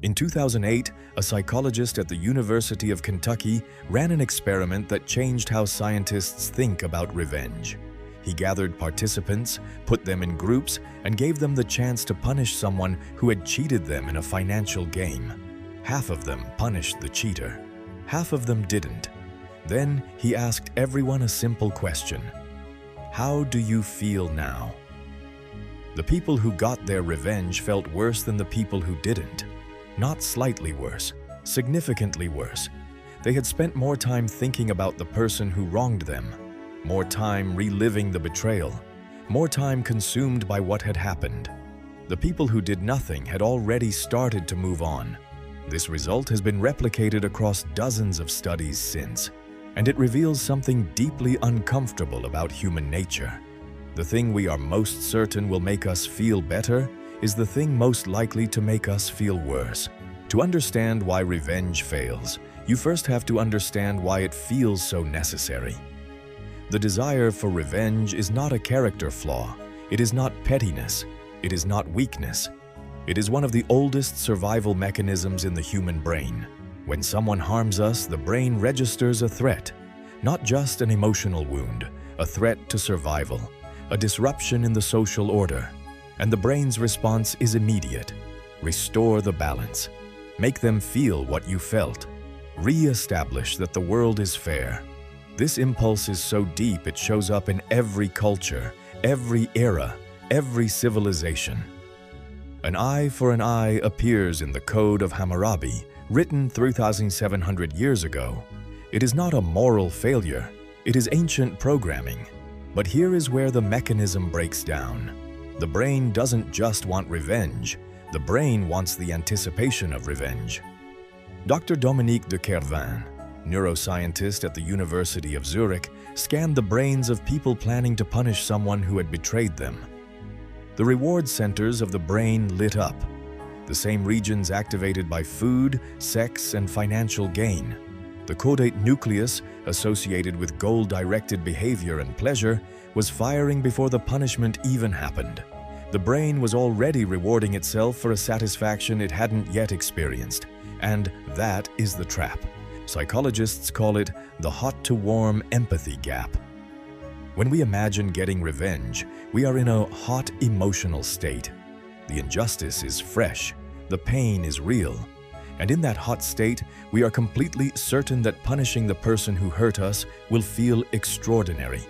In 2008, a psychologist at the University of Kentucky ran an experiment that changed how scientists think about revenge. He gathered participants, put them in groups, and gave them the chance to punish someone who had cheated them in a financial game. Half of them punished the cheater. Half of them didn't. Then he asked everyone a simple question. How do you feel now? The people who got their revenge felt worse than the people who didn't. Not slightly worse, significantly worse. They had spent more time thinking about the person who wronged them, more time reliving the betrayal, more time consumed by what had happened. The people who did nothing had already started to move on. This result has been replicated across dozens of studies since, and it reveals something deeply uncomfortable about human nature. The thing we are most certain will make us feel better is the thing most likely to make us feel worse. To understand why revenge fails, you first have to understand why it feels so necessary. The desire for revenge is not a character flaw. It is not pettiness. It is not weakness. It is one of the oldest survival mechanisms in the human brain. When someone harms us, the brain registers a threat, not just an emotional wound, a threat to survival, a disruption in the social order. And the brain's response is immediate. Restore the balance. Make them feel what you felt. Re-establish that the world is fair. This impulse is so deep it shows up in every culture, every era, every civilization. An eye for an eye appears in the Code of Hammurabi, written 3,700 years ago. It is not a moral failure. It is ancient programming. But here is where the mechanism breaks down. The brain doesn't just want revenge. The brain wants the anticipation of revenge. Dr. Dominique de Quervain, neuroscientist at the University of Zurich, scanned the brains of people planning to punish someone who had betrayed them. The reward centers of the brain lit up, the same regions activated by food, sex, and financial gain. The caudate nucleus, associated with goal-directed behavior and pleasure, was firing before the punishment even happened. The brain was already rewarding itself for a satisfaction it hadn't yet experienced, and that is the trap. Psychologists call it the hot-to-warm empathy gap. When we imagine getting revenge, we are in a hot emotional state. The injustice is fresh, the pain is real, and in that hot state, we are completely certain that punishing the person who hurt us will feel extraordinary.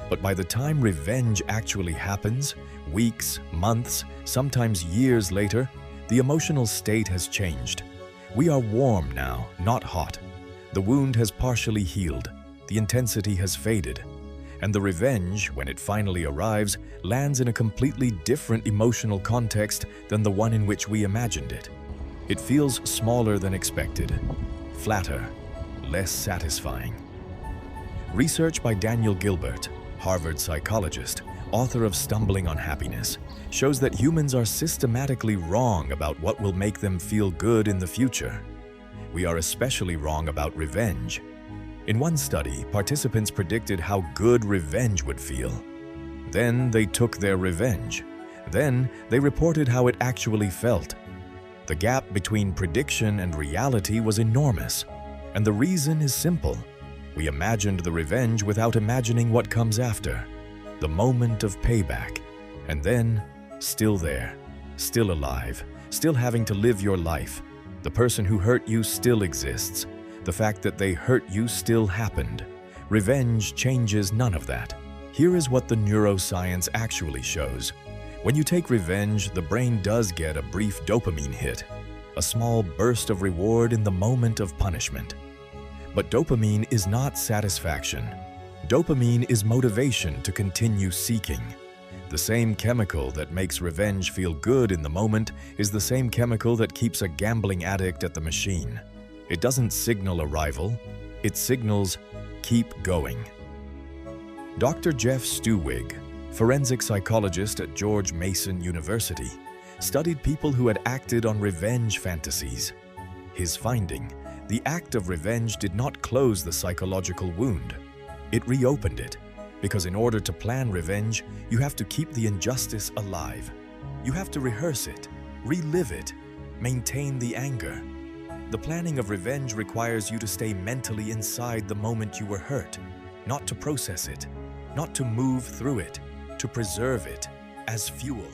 But by the time revenge actually happens, weeks, months, sometimes years later, the emotional state has changed. We are warm now, not hot. The wound has partially healed, the intensity has faded, and the revenge, when it finally arrives, lands in a completely different emotional context than the one in which we imagined it. It feels smaller than expected, flatter, less satisfying. Research by Daniel Gilbert, Harvard psychologist, author of Stumbling on Happiness, shows that humans are systematically wrong about what will make them feel good in the future. We are especially wrong about revenge. In one study, participants predicted how good revenge would feel. Then they took their revenge. Then they reported how it actually felt. The gap between prediction and reality was enormous, and the reason is simple. We imagined the revenge without imagining what comes after, the moment of payback, and then, still there, still alive, still having to live your life. The person who hurt you still exists. The fact that they hurt you still happened. Revenge changes none of that. Here is what the neuroscience actually shows. When you take revenge, the brain does get a brief dopamine hit, a small burst of reward in the moment of punishment. But dopamine is not satisfaction. Dopamine is motivation to continue seeking. The same chemical that makes revenge feel good in the moment is the same chemical that keeps a gambling addict at the machine. It doesn't signal arrival, it signals keep going. Dr. Jeff Stuewig, forensic psychologist at George Mason University, studied people who had acted on revenge fantasies. His finding: the act of revenge did not close the psychological wound. It reopened it, because in order to plan revenge, you have to keep the injustice alive. You have to rehearse it, relive it, Maintain the anger. The planning of revenge requires you to stay mentally inside the moment you were hurt, not to process it, not to move through it, to preserve it as fuel.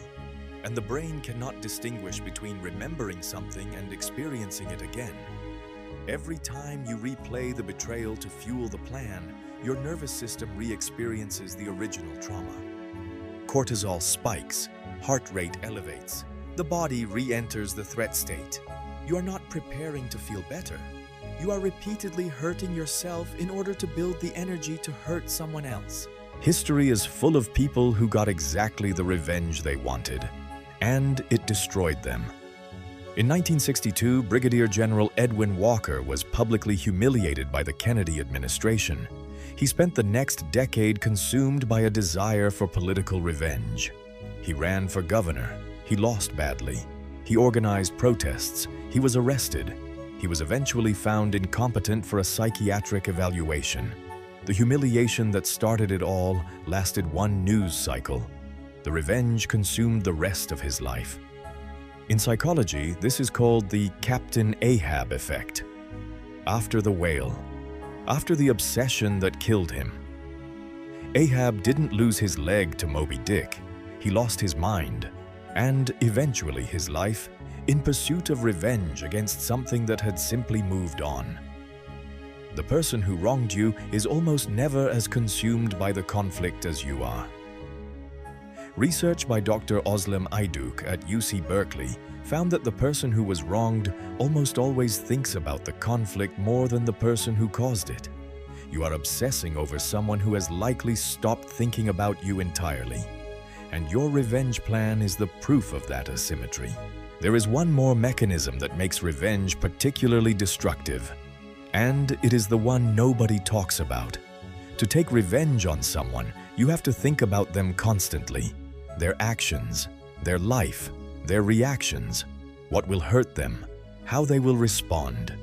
And the brain cannot distinguish between remembering something and experiencing it again. Every time you replay the betrayal to fuel the plan, your nervous system re-experiences the original trauma. Cortisol spikes, heart rate elevates, the body re-enters the threat state. You are not preparing to feel better. You are repeatedly hurting yourself in order to build the energy to hurt someone else. History is full of people who got exactly the revenge they wanted, and it destroyed them. In 1962, Brigadier General Edwin Walker was publicly humiliated by the Kennedy administration. He spent the next decade consumed by a desire for political revenge. He ran for governor. He lost badly. He organized protests. He was arrested. He was eventually found incompetent for a psychiatric evaluation. The humiliation that started it all lasted one news cycle. The revenge consumed the rest of his life. In psychology, this is called the Captain Ahab effect. After the whale, after the obsession that killed him. Ahab didn't lose his leg to Moby Dick. He lost his mind, and eventually his life, in pursuit of revenge against something that had simply moved on. The person who wronged you is almost never as consumed by the conflict as you are. Research by Dr. Ozlem Ayduk at UC Berkeley found that the person who was wronged almost always thinks about the conflict more than the person who caused it. You are obsessing over someone who has likely stopped thinking about you entirely. And your revenge plan is the proof of that asymmetry. There is one more mechanism that makes revenge particularly destructive, and it is the one nobody talks about. To take revenge on someone, you have to think about them constantly. Their actions, their life, their reactions, what will hurt them, how they will respond,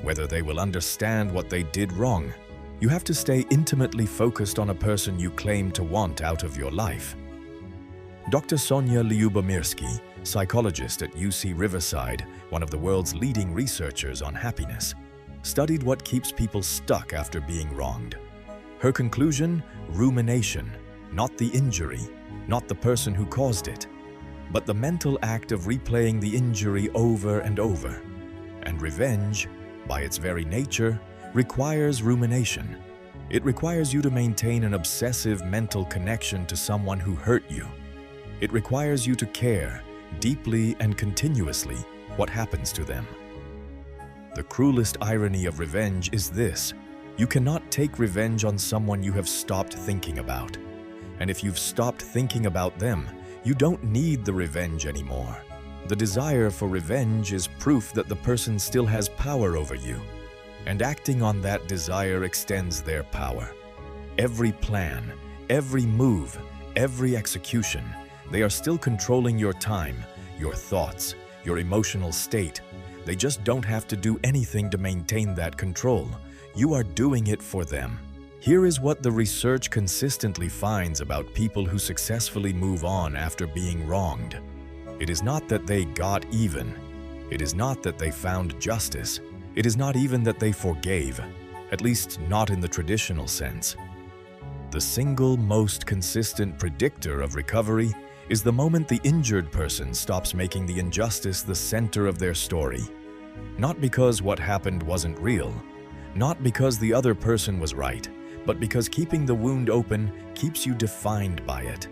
whether they will understand what they did wrong. You have to stay intimately focused on a person you claim to want out of your life. Dr. Sonja Lyubomirsky, psychologist at UC Riverside, one of the world's leading researchers on happiness, studied what keeps people stuck after being wronged. Her conclusion: rumination, not the injury, not the person who caused it, but the mental act of replaying the injury over and over. And revenge, by its very nature, requires rumination. It requires you to maintain an obsessive mental connection to someone who hurt you. It requires you to care, deeply and continuously, what happens to them. The cruelest irony of revenge is this: you cannot take revenge on someone you have stopped thinking about. And if you've stopped thinking about them, you don't need the revenge anymore. The desire for revenge is proof that the person still has power over you. And acting on that desire extends their power. Every plan, every move, every execution, they are still controlling your time, your thoughts, your emotional state. They just don't have to do anything to maintain that control. You are doing it for them. Here is what the research consistently finds about people who successfully move on after being wronged. It is not that they got even. It is not that they found justice. It is not even that they forgave, at least not in the traditional sense. The single most consistent predictor of recovery is the moment the injured person stops making the injustice the center of their story. Not because what happened wasn't real, not because the other person was right, but because keeping the wound open keeps you defined by it.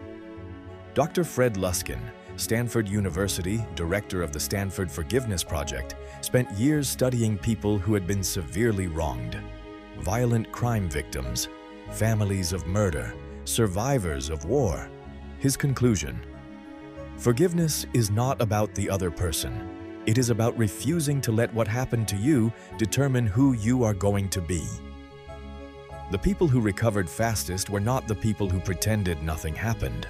Dr. Fred Luskin, Stanford University, director of the Stanford Forgiveness Project, spent years studying people who had been severely wronged. Violent crime victims, families of murder, survivors of war. His conclusion: forgiveness is not about the other person. It is about refusing to let what happened to you determine who you are going to be. The people who recovered fastest were not the people who pretended nothing happened.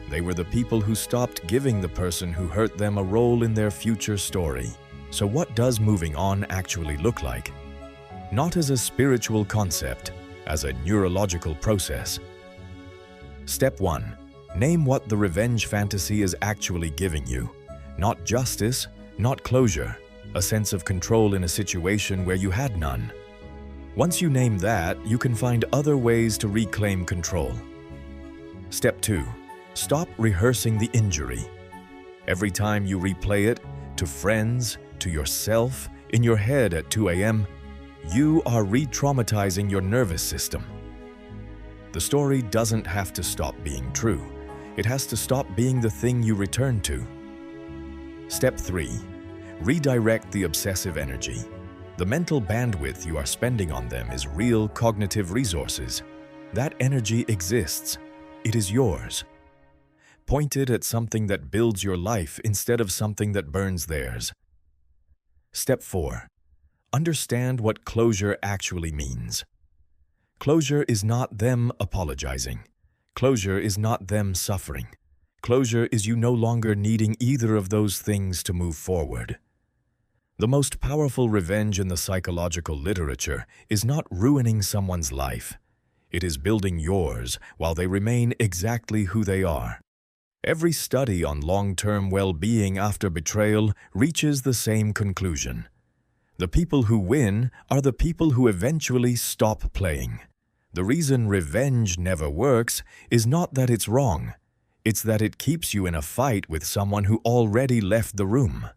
They were the people who stopped giving the person who hurt them a role in their future story. So what does moving on actually look like? Not as a spiritual concept, as a neurological process. Step 1. Name what the revenge fantasy is actually giving you. Not justice, not closure, a sense of control in a situation where you had none. Once you name that, you can find other ways to reclaim control. Step 2. Stop rehearsing the injury. Every time you replay it, to friends, to yourself, in your head at 2 a.m., you are re-traumatizing your nervous system. The story doesn't have to stop being true. It has to stop being the thing you return to. Step 3. Redirect the obsessive energy. The mental bandwidth you are spending on them is real cognitive resources. That energy exists. It is yours. Point it at something that builds your life instead of something that burns theirs. Step 4. Understand what closure actually means. Closure is not them apologizing. Closure is not them suffering. Closure is you no longer needing either of those things to move forward. The most powerful revenge in the psychological literature is not ruining someone's life. It is building yours while they remain exactly who they are. Every study on long-term well-being after betrayal reaches the same conclusion. The people who win are the people who eventually stop playing. The reason revenge never works is not that it's wrong. It's that it keeps you in a fight with someone who already left the room.